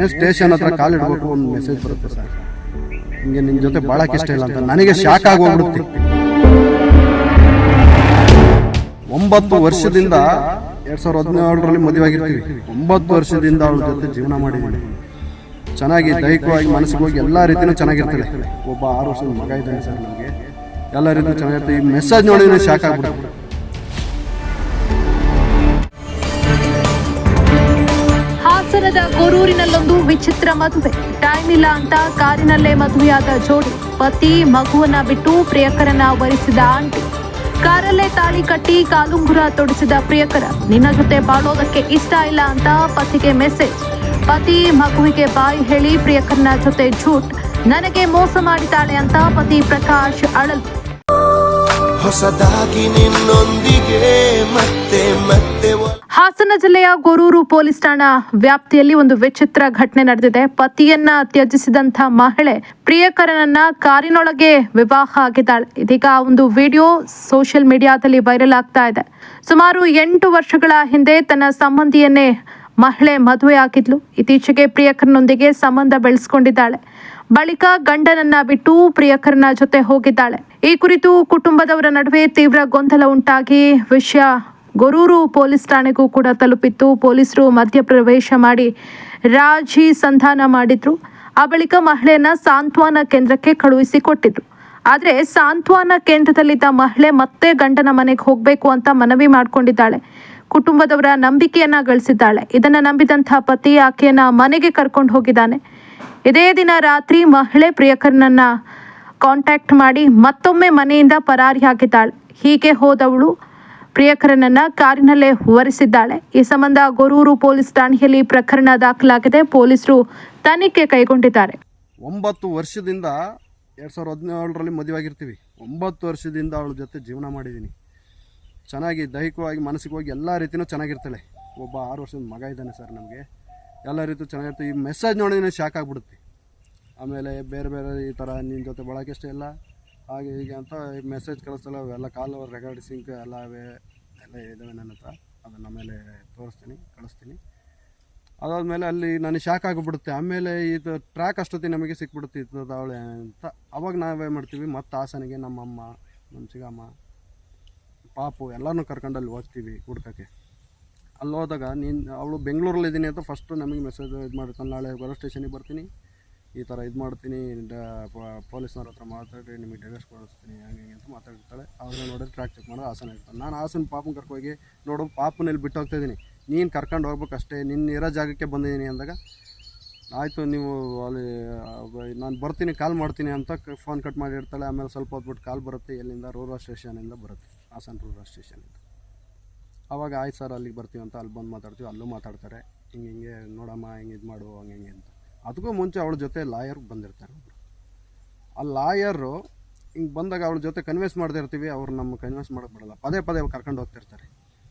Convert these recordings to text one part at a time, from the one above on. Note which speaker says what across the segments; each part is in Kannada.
Speaker 1: ಏನು ಸ್ಟೇಷನ್ ಹತ್ರ ಕಾಲಿಡ್ಬೇಕು ಒಂದು ಮೆಸೇಜ್ ಬರುತ್ತೆ ಸರ್, ಹಿಂಗೆ ನಿಮ್ಮ ಜೊತೆ ಭಾಳಕ್ಕೆ ಇಷ್ಟ ಇಲ್ಲ ಅಂತ. ನನಗೆ ಶಾಕ್ ಆಗೋಗ್ಬಿಡುತ್ತೆ. 9 ವರ್ಷದಿಂದ 2017ರಲ್ಲಿ ಮದುವೆ ಆಗಿರ್ತೀವಿ. 9 ವರ್ಷದಿಂದ ಅವಳ ಜೊತೆ ಜೀವನ ಮಾಡಿದ್ದೀನಿ. ಚೆನ್ನಾಗಿ ದೈಹಿಕವಾಗಿ ಮಾನಸಿಕವಾಗಿ ಎಲ್ಲ ರೀತಿಯೂ ಚೆನ್ನಾಗಿರ್ತಾಳೆ. ಒಬ್ಬ 6 ವರ್ಷದ ಮಗ ಇದ್ದಾನೆ ಸರ್ ನಮಗೆ. ಎಲ್ಲ ರೀತಿಯೂ ಚೆನ್ನಾಗಿರ್ತೀವಿ. ಈ ಮೆಸೇಜ್ ನೋಡಿ ಶಾಕ್ ಆಗ್ಬಿಡುತ್ತೆ.
Speaker 2: ಹಾಸನದ ಗೊರೂರಿನಲ್ಲೊಂದು ವಿಚಿತ್ರ ಮದುವೆ. ಟೈಮ್ ಇಲ್ಲ ಅಂತ ಕಾರಿನಲ್ಲೇ ಮದುವೆಯಾದ ಜೋಡಿ. ಪತಿ ಮಗುವನ್ನ ಬಿಟ್ಟು ಪ್ರಿಯಕರನ್ನ ವರಿಸಿದ ಆಂಟಿ. ಕಾರಲ್ಲೇ ತಾಳಿ ಕಟ್ಟಿ ಕಾಲುಂಗುರ ತೊಡಿಸಿದ ಪ್ರಿಯಕರ. ನಿನ್ನ ಜೊತೆ ಬಾಳೋದಕ್ಕೆ ಇಷ್ಟ ಇಲ್ಲ ಅಂತ ಪತಿಗೆ ಮೆಸೇಜ್. ಪತಿ ಮಗುವಿಗೆ ಬಾಯಿ ಹೇಳಿ ಪ್ರಿಯಕರನ ಜೊತೆ ಝೂಟ್. ನನಗೆ ಮೋಸ ಮಾಡಿದ್ದಾಳೆ ಅಂತ ಪತಿ ಪ್ರಕಾಶ್ ಅಳಲು. ಹಾಸನ ಜಿಲ್ಲೆಯ ಗೊರೂರು ಪೊಲೀಸ್ ಠಾಣಾ ವ್ಯಾಪ್ತಿಯಲ್ಲಿ ಒಂದು ವಿಚಿತ್ರ ಘಟನೆ ನಡೆದಿದೆ. ಪತಿಯನ್ನ ತ್ಯಜಿಸಿದಂತ ಮಹಿಳೆ ಪ್ರಿಯಕರನನ್ನ ಕಾರಿನೊಳಗೆ ವಿವಾಹ ಆಗಿದ್ದಾಳೆ. ಇದೀಗ ಒಂದು ವಿಡಿಯೋ ಸೋಷಿಯಲ್ ಮೀಡಿಯಾದಲ್ಲಿ ವೈರಲ್ ಆಗ್ತಾ ಇದೆ. ಸುಮಾರು 8 ವರ್ಷಗಳ ಹಿಂದೆ ತನ್ನ ಸಂಬಂಧಿಯನ್ನೇ ಮಹಿಳೆ ಮದುವೆ ಆಗಿದ್ಲು. ಇತ್ತೀಚೆಗೆ ಪ್ರಿಯಕರನೊಂದಿಗೆ ಸಂಬಂಧ ಬೆಳೆಸಿಕೊಂಡಿದ್ದಾಳೆ. ಬಳಿಕ ಗಂಡನನ್ನ ಬಿಟ್ಟು ಪ್ರಿಯಕರನ ಜೊತೆ ಹೋಗಿದ್ದಾಳೆ. ಈ ಕುರಿತು ಕುಟುಂಬದವರ ನಡುವೆ ತೀವ್ರ ಗೊಂದಲ ಉಂಟಾಗಿ ವಿಷಯ ಗೊರೂರು ಪೊಲೀಸ್ ಠಾಣೆಗೂ ಕೂಡ ತಲುಪಿತ್ತು. ಪೊಲೀಸರು ಮಧ್ಯಪ್ರವೇಶ ಮಾಡಿ ರಾಜಿ ಸಂಧಾನ ಮಾಡಿದ್ರು. ಆ ಬಳಿಕ ಮಹಿಳೆಯನ್ನ ಸಾಂತ್ವನ ಕೇಂದ್ರಕ್ಕೆ ಕಳುಹಿಸಿಕೊಟ್ಟಿದ್ರು. ಆದ್ರೆ ಸಾಂತ್ವನ ಕೇಂದ್ರದಲ್ಲಿದ್ದ ಮಹಿಳೆ ಮತ್ತೆ ಗಂಡನ ಮನೆಗೆ ಹೋಗ್ಬೇಕು ಅಂತ ಮನವಿ ಮಾಡ್ಕೊಂಡಿದ್ದಾಳೆ. ಕುಟುಂಬದವರ ನಂಬಿಕೆಯನ್ನ ಗಳಿಸಿದ್ದಾಳೆ. ಇದನ್ನ ನಂಬಿದಂತಹ ಪತಿ ಆಕೆಯನ್ನ ಮನೆಗೆ ಕರ್ಕೊಂಡು ಹೋಗಿದ್ದಾನೆ. ಇದೇ ದಿನ ರಾತ್ರಿ ಮಹಿಳೆ ಪ್ರಿಯಕರನನ್ನ ಕಾಂಟ್ಯಾಕ್ಟ್ ಮಾಡಿ ಮತ್ತೊಮ್ಮೆ ಮನೆಯಿಂದ ಪರಾರಿಯಾಗಿದ್ದಾಳೆ. ಹೀಗೆ ಹೋದವಳು ಪ್ರಿಯಕರನನ್ನ ಕಾರಿನಲ್ಲೇ ಹೊರಿಸಿದ್ದಾಳೆ. ಈ ಸಂಬಂಧ ಗೊರೂರು ಪೊಲೀಸ್ ಠಾಣೆಯಲ್ಲಿ ಪ್ರಕರಣ ದಾಖಲಾಗಿದೆ. ಪೊಲೀಸರು ತನಿಖೆ ಕೈಗೊಂಡಿದ್ದಾರೆ.
Speaker 1: 9 ವರ್ಷದಿಂದ 2017ರಲ್ಲಿ ಮದುವೆ ಆಗಿರ್ತೀವಿ. 9 ವರ್ಷದಿಂದ ಅವಳ ಜೊತೆ ಜೀವನ ಮಾಡಿದ್ದೀನಿ. ಚೆನ್ನಾಗಿ ದೈಹಿಕವಾಗಿ ಮಾನಸಿಕವಾಗಿ ಎಲ್ಲ ರೀತಿಯೂ ಚೆನ್ನಾಗಿರ್ತಾಳೆ. ಒಬ್ಬ 6 ವರ್ಷದ ಮಗ ಇದ್ದಾನೆ ಸರ್ ನಮಗೆ. ಎಲ್ಲ ರೀತಿ ಚೆನ್ನಾಗಿರ್ತೀವಿ. ಈ ಮೆಸೇಜ್ ನೋಡಿ ಶಾಕ್ ಆಗಿಬಿಡುತ್ತೆ. ಆಮೇಲೆ ಬೇರೆ ಬೇರೆ ಈ ಥರ ನಿನ್ನ ಜೊತೆ ಭಾಳಕ್ಕೆ ಇಷ್ಟ ಇಲ್ಲ ಹಾಗೆ ಹೀಗೆ ಅಂತ ಮೆಸೇಜ್ ಕಳಿಸ್ತಲ್ಲ. ಅವೆಲ್ಲ ಕಾಲ್ ರೆಕಾರ್ಡಿಂಗ್ ಎಲ್ಲ ಇದ್ದಾವೆ ನನ್ನ ಹತ್ರ. ಅದನ್ನು ಆಮೇಲೆ ತೋರಿಸ್ತೀನಿ, ಕಳಿಸ್ತೀನಿ. ಅದಾದಮೇಲೆ ಅಲ್ಲಿ ನನಗೆ ಶಾಕ್ ಆಗಿಬಿಡುತ್ತೆ. ಆಮೇಲೆ ಇದು ಟ್ರ್ಯಾಕ್ ಅಷ್ಟೊತ್ತಿ ನಮಗೆ ಸಿಕ್ಬಿಡುತ್ತೆ ಅವಳೆ ಅಂತ. ಅವಾಗ ನಾವೇ ಮಾಡ್ತೀವಿ. ಮತ್ತು ಹಾಸನಿಗೆ ನಮ್ಮಮ್ಮ, ನಮ್ಮ ಚಿಕ್ಕಮ್ಮ, ಪಾಪು ಎಲ್ಲನೂ ಕರ್ಕೊಂಡು ಅಲ್ಲಿ ಹೋಗ್ತೀವಿ ಹುಡ್ಕೋಕ್ಕೆ. ಅಲ್ಲಿ ಹೋದಾಗ ಅವಳು ಬೆಂಗಳೂರಲ್ಲಿ ಇದ್ದೀನಿ ಅಂತ ಫಸ್ಟು ನಮಗೆ ಮೆಸೇಜ್ ಇದು ಮಾಡಿರ್ತಾನೆ. ನಾಳೆ ಗೊರೂರು ಸ್ಟೇಷನಿಗೆ ಬರ್ತೀನಿ, ಈ ಥರ ಇದು ಮಾಡ್ತೀನಿ, ಪೊಲೀಸ್ನವ್ರ ಹತ್ರ ಮಾತಾಡಿ ನಿಮಗೆ ಡೈವರ್ಸ್ ಕೊಡಿಸ್ತೀನಿ ಹಂಗೆ ಅಂತ ಮಾತಾಡಿರ್ತಾಳೆ. ಅವ್ರನ್ನ ನೋಡಿದ್ರೆ ಟ್ರ್ಯಾಕ್ ಚೆಕ್ ಮಾಡೋದು ಹಾಸನ ಇರ್ತಾನೆ. ನಾನು ಹಾಸನ ಪಾಪನ ಕರ್ಕೋಗಿ ನೋಡು ಪಾಪನಲ್ಲಿ ಬಿಟ್ಟು ಹೋಗ್ತಾಯಿದ್ದೀನಿ, ನೀನು ಕರ್ಕೊಂಡು ಹೋಗ್ಬೇಕು ಅಷ್ಟೇ, ನಿನ್ನ ಇರೋ ಜಾಗಕ್ಕೆ ಬಂದಿದ್ದೀನಿ ಅಂದಾಗ ಆಯಿತು ನೀವು ಅಲ್ಲಿ ನಾನು ಬರ್ತೀನಿ ಕಾಲ್ ಮಾಡ್ತೀನಿ ಅಂತ ಫೋನ್ ಕಟ್ ಮಾಡಿರ್ತಾಳೆ. ಆಮೇಲೆ ಸ್ವಲ್ಪ ಹೊತ್ಬಿಟ್ಟು ಕಾಲ್ ಬರುತ್ತೆ. ಎಲ್ಲಿಂದ ರೂರಲ್ ಸ್ಟೇಷನಿಂದ ಬರುತ್ತೆ, ಹಾಸನ ರೂರಲ್ ಸ್ಟೇಷನಿಂದ. ಆವಾಗ ಆಯ್ತು ಸರ್ ಅಲ್ಲಿಗೆ ಬರ್ತೀವಿ ಅಂತ ಅಲ್ಲಿ ಬಂದು ಮಾತಾಡ್ತೀವಿ. ಅಲ್ಲೂ ಮಾತಾಡ್ತಾರೆ, ಹಿಂಗೆ ನೋಡಮ್ಮ ಹಿಂಗೆ ಇದು ಮಾಡು ಹಂಗೆ ಅಂತ. ಅದಕ್ಕೂ ಮುಂಚೆ ಅವಳ ಜೊತೆ ಲಾಯರ್ ಬಂದಿರ್ತಾರೆ. ಆ ಲಾಯರು ಹಿಂಗೆ ಬಂದಾಗ ಅವಳ ಜೊತೆ ಕನ್ವಿನ್ಸ್ ಮಾಡದೇ ಇರ್ತೀವಿ. ಅವ್ರು ನಮ್ಮ ಕನ್ವಿನ್ಸ್ ಮಾಡೋಕ್ಕೆ ಬಿಡಲ್ಲ. ಪದೇ ಪದೇ ಕರ್ಕೊಂಡು ಹೋಗ್ತಿರ್ತಾರೆ.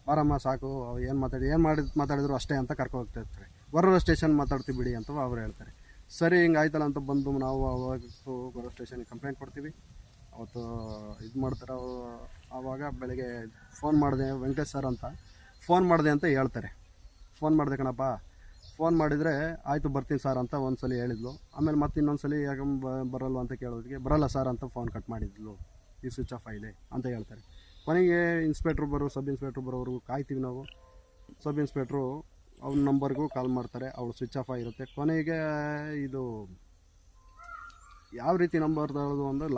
Speaker 1: ಬಾರಮ್ಮ ಸಾಕು, ಏನು ಮಾತಾಡಿದ್ರು ಅಷ್ಟೇ ಅಂತ ಕರ್ಕೊಂಡು ಹೋಗ್ತಿರ್ತಾರೆ. ಗೊರೂರು ಸ್ಟೇಷನ್ ಮಾತಾಡ್ತೀವಿ ಬಿಡಿ ಅಂತ ಅವ್ರು ಹೇಳ್ತಾರೆ. ಸರಿ ಹಿಂಗೆ ಆಯ್ತಲ್ಲ ಅಂತ ಬಂದು ನಾವು ಅವತ್ತು ಗೊರೂರು ಸ್ಟೇಷನಿಗೆ ಕಂಪ್ಲೇಂಟ್ ಕೊಡ್ತೀವಿ. ಅವತ್ತು ಇದು ಮಾಡ್ತಾರೆ ಅವರು. ಆವಾಗ ಬೆಳಗ್ಗೆ ಫೋನ್ ಮಾಡಿದೆ, ವೆಂಕಟೇಶ್ ಸರ್ ಅಂತ ಫೋನ್ ಮಾಡಿದೆ ಅಂತ ಹೇಳ್ತಾರೆ. ಫೋನ್ ಮಾಡಿದೆ ಕಣಪ್ಪ, ಫೋನ್ ಮಾಡಿದರೆ ಆಯಿತು ಬರ್ತೀನಿ ಸರ್ ಅಂತ ಒಂದು ಸಲ ಹೇಳಿದ್ಲು. ಆಮೇಲೆ ಮತ್ತೆ ಇನ್ನೊಂದು ಸಲ ಯಾಕೆ ಬರಲ್ವ ಅಂತ ಕೇಳೋದಕ್ಕೆ ಬರಲ್ಲ ಸರ್ ಅಂತ ಫೋನ್ ಕಟ್ ಮಾಡಿದ್ಲು. ಈ ಸ್ವಿಚ್ ಆಫ್ ಆಗಿದೆ ಅಂತ ಹೇಳ್ತಾರೆ. ಕೊನೆಗೆ ಸಬ್ ಇನ್ಸ್ಪೆಕ್ಟ್ರು ಬರೋವರೆಗೂ ಕಾಯ್ತೀವಿ ನಾವು. ಸಬ್ ಇನ್ಸ್ಪೆಕ್ಟ್ರು ಅವ್ನ ನಂಬರ್ಗೂ ಕಾಲ್ ಮಾಡ್ತಾರೆ. ಅವಳು ಸ್ವಿಚ್ ಆಫ್ ಆಗಿರುತ್ತೆ. ಕೊನೆಗೆ ಇದು ಯಾವ ರೀತಿ ನಂಬರ್ ತಗೊಳ್ಳೋದು ಅಂದರೆ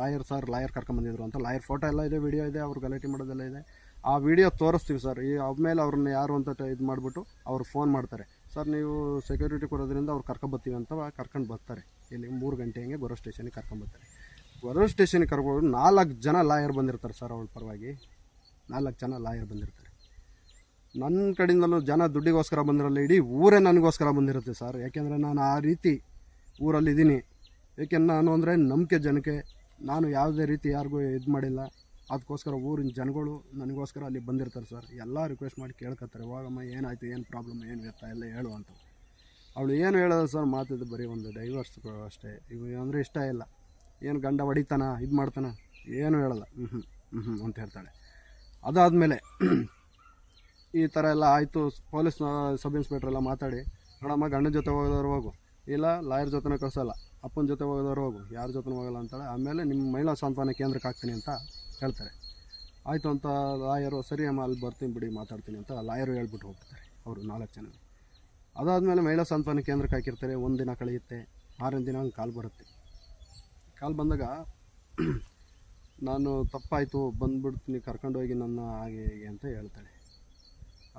Speaker 1: ಲಾಯರ್ ಕರ್ಕೊಂಬಂದಿದ್ರು ಅಂತ. ಲಾಯರ್ ಫೋಟೋ ಎಲ್ಲ ಇದೆ, ವಿಡಿಯೋ ಇದೆ, ಅವ್ರು ಗಲಾಟೆ ಮಾಡೋದೆಲ್ಲ ಇದೆ. ಆ ವಿಡಿಯೋ ತೋರಿಸ್ತೀವಿ ಸರ್. ಆಮೇಲೆ ಅವ್ರನ್ನ ಯಾರು ಅಂತ ಇದು ಮಾಡಿಬಿಟ್ಟು ಅವ್ರು ಫೋನ್ ಮಾಡ್ತಾರೆ. ಸರ್ ನೀವು ಸೆಕ್ಯೂರಿಟಿ ಕೊಡೋದ್ರಿಂದ ಅವ್ರು ಕರ್ಕೊಂಬರ್ತೀವಿ ಅಂತ ಕರ್ಕೊಂಡು ಬರ್ತಾರೆ. ಇಲ್ಲಿ 3 ಗಂಟೆ ಹಂಗೆ ಗೊರೂರು ಸ್ಟೇಷನಿಗೆ ಕರ್ಕೊಂಬರ್ತಾರೆ. ಗೊರೂರು ಸ್ಟೇಷನಿಗೆ ಕರ್ಕೊಂಡು 4 ಜನ ಲಾಯರ್ ಬಂದಿರ್ತಾರೆ ಸರ್. ಅವಳ ಪರವಾಗಿ 4 ಜನ ಲಾಯರ್ ಬಂದಿರ್ತಾರೆ. ನನ್ನ ಕಡೆಯಿಂದಲೂ ಜನ ದುಡ್ಡಿಗೋಸ್ಕರ ಬಂದಿರಲ್ಲ, ಇಡೀ ಊರೇ ನನಗೋಸ್ಕರ ಬಂದಿರುತ್ತೆ ಸರ್. ಯಾಕೆಂದರೆ ನಾನು ಆ ರೀತಿ ಊರಲ್ಲಿದ್ದೀನಿ. ಏಕೆಂದ್ರೆ ನಾನು ಅಂದರೆ ನಂಬಿಕೆ ಜನಕ್ಕೆ ನಾನು ಯಾವುದೇ ರೀತಿ ಯಾರಿಗೂ ಇದು ಮಾಡಿಲ್ಲ. ಅದಕ್ಕೋಸ್ಕರ ಊರಿನ ಜನಗಳು ನನಗೋಸ್ಕರ ಅಲ್ಲಿ ಬಂದಿರ್ತಾರೆ ಸರ್. ಎಲ್ಲ ರಿಕ್ವೆಸ್ಟ್ ಮಾಡಿ ಕೇಳ್ಕೊತಾರೆ, ಹೋಗಮ್ಮ ಏನಾಯಿತು, ಏನು ಪ್ರಾಬ್ಲಮ್, ಏನು ವ್ಯರ್ಥ ಎಲ್ಲ ಹೇಳುವಂಥ. ಅವಳು ಏನು ಹೇಳೋದು ಸರ್, ಮಾತಿದ್ದು ಬರೀ ಒಂದು ಡೈವರ್ಸ್ ಅಷ್ಟೇ. ಇವು ಅಂದರೆ ಇಷ್ಟ ಇಲ್ಲ, ಏನು ಗಂಡ ಹೊಡಿತಾನ ಇದು ಮಾಡ್ತಾನೆ ಏನು ಹೇಳಲ್ಲ, ಅಂತ ಹೇಳ್ತಾಳೆ. ಅದಾದಮೇಲೆ ಈ ಥರ ಎಲ್ಲ ಆಯಿತು. ಪೊಲೀಸ್ ಸಬ್ ಇನ್ಸ್ಪೆಕ್ಟ್ರೆಲ್ಲ ಮಾತಾಡಿ, ನೋಡಮ್ಮ ಗಂಡನ ಜೊತೆ ಹೋಗೋದವ್ರು ಹೋಗು, ಇಲ್ಲ ಲಾಯರ್ ಜೊತೆನೇ ಕಳಿಸಲ್ಲ, ಅಪ್ಪನ ಜೊತೆ ಹೋಗೋದವ್ರು ಹೋಗು, ಯಾರ ಜೊತೆ ಹೋಗಲ್ಲ ಅಂತಾಳೆ. ಆಮೇಲೆ ನಿಮ್ಮ ಮಹಿಳಾ ಸಾಂತ್ವನ ಕೇಂದ್ರಕ್ಕೆ ಹಾಕ್ತೀನಿ ಅಂತ ಹೇಳ್ತಾರೆ. ಆಯಿತು ಅಂತ ಲಾಯರು ಸರಿ ಅಮ್ಮ ಅಲ್ಲಿ ಬರ್ತೀನಿ ಬಿಡಿ ಮಾತಾಡ್ತೀನಿ ಅಂತ ಲಾಯರು ಹೇಳ್ಬಿಟ್ಟು ಹೋಗ್ತಾರೆ ಅವರು 4 ಜನ. ಅದಾದಮೇಲೆ ಮಹಿಳಾ ಸಾಂತ್ವನ ಕೇಂದ್ರಕ್ಕೆ ಹಾಕಿರ್ತಾರೆ. 1 ದಿನ ಕಳೆಯುತ್ತೆ, 6ನೇ ದಿನ ಹಂಗೆ ಕಾಲ್ ಬರುತ್ತೆ. ಕಾಲ್ ಬಂದಾಗ ನಾನು ತಪ್ಪಾಯಿತು ಬಂದುಬಿಡ್ತೀನಿ ಕರ್ಕೊಂಡೋಗಿ ನನ್ನ ಹಾಗೆ ಹೀಗೆ ಅಂತ ಹೇಳ್ತಾಳೆ.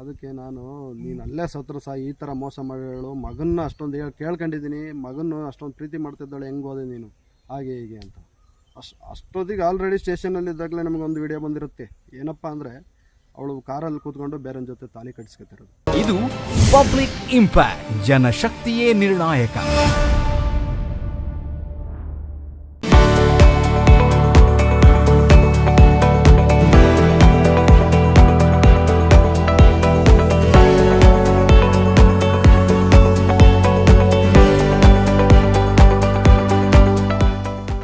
Speaker 1: ಅದಕ್ಕೆ ನಾನು ನೀನು ಅಲ್ಲೇ ಸತ್ರ ಸಹ ಈ ಥರ ಮೋಸ ಮಾಡೇಳು, ಮಗನ್ನ ಅಷ್ಟೊಂದು ಕೇಳ್ಕೊಂಡಿದ್ದೀನಿ, ಮಗನ್ನು ಅಷ್ಟೊಂದು ಪ್ರೀತಿ ಮಾಡ್ತಿದ್ದಾಳೆ, ಹೆಂಗೆ ಹೋದೆ ನೀನು ಹಾಗೆ ಹೀಗೆ ಅಂತ. ಅಷ್ಟೊತ್ತಿಗೆ ಆಲ್ರೆಡಿ ಸ್ಟೇಷನಲ್ಲಿದ್ದಾಗಲೇ ನಮಗೊಂದು ವಿಡಿಯೋ ಬಂದಿರುತ್ತೆ. ಏನಪ್ಪ ಅಂದರೆ ಅವಳು ಕಾರಲ್ಲಿ ಕೂತ್ಕೊಂಡು ಬೇರೆಯವ್ರ ಜೊತೆ ತಾಲಿ ಕಟ್ಟಿಸ್ಕೊತಿರೋದು.
Speaker 3: ಇದು ಪಬ್ಲಿಕ್ ಇಂಪ್ಯಾಕ್ಟ್, ಜನಶಕ್ತಿಯೇ ನಿರ್ಣಾಯಕ.